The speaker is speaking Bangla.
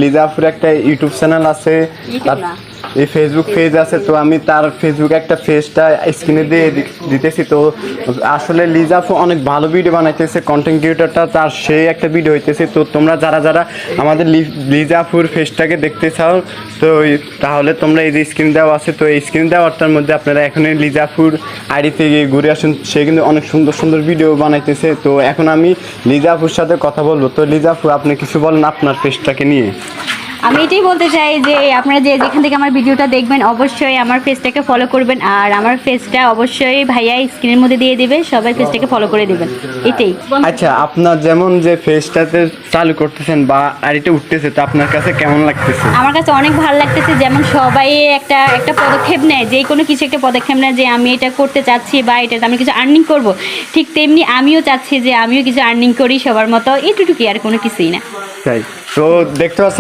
লিজাফুর একটা ইউটিউব চ্যানেল আছে, এই ফেসবুক পেজ আছে। তো আমি তার ফেসবুকে একটা পেজটা স্ক্রিনে দিয়ে দিতেছি। তো আসলে লিজাফু অনেক ভালো ভিডিও বানাইতেছে, কন্টেন্ট ক্রিয়েটরটা তার সেই একটা ভিডিও হইতেছে। তো তোমরা যারা যারা আমাদের লিজাফুর পেজটাকে দেখতে চাও, তো তাহলে তোমরা এই যে স্ক্রিন দেওয়া আছে, তো এই স্ক্রিন দেওয়াটার মধ্যে আপনারা এখন লিজাফুর আইডিতে গিয়ে ঘুরে আসুন। সে কিন্তু অনেক সুন্দর সুন্দর ভিডিও বানাইতেছে। তো এখন আমি লিজাফুর সাথে কথা বলবো। তো লিজাফু, আপনি কিছু বলেন আপনার পেজটাকে নিয়ে। আমি এটাই বলতে চাই যে আপনারা যেখান থেকে আমার ভিডিওটা দেখবেন অবশ্যই আমার পেজটাকে ফলো করবেন, আর আমার পেজটা অবশ্যই ভাইয়া স্ক্রিনের মধ্যে দিয়ে দিবে, সবাই পেজটাকে ফলো করে দিবেন, এটাই। আচ্ছা, আপনার যেমন যে পেজটাতে চালু করতেছেন বা আইডিটা উঠতেছে, তো আপনার কাছে কেমন লাগতেছে? আমার কাছে অনেক ভালো লাগতেছে। যেমন সবাই একটা একটা পদক্ষেপ নেয়, যে কোনো কিছু একটা পদক্ষেপ নেয় যে আমি এটা করতে চাচ্ছি বা এটাতে আমি কিছু আর্নিং করব, ঠিক তেমনি আমিও চাচ্ছি যে আমিও কিছু আর্নিং করি সবার মতো, এটুকুই, আর কোনো কিছুই না। তাই তো দেখতে পাচ্ছেন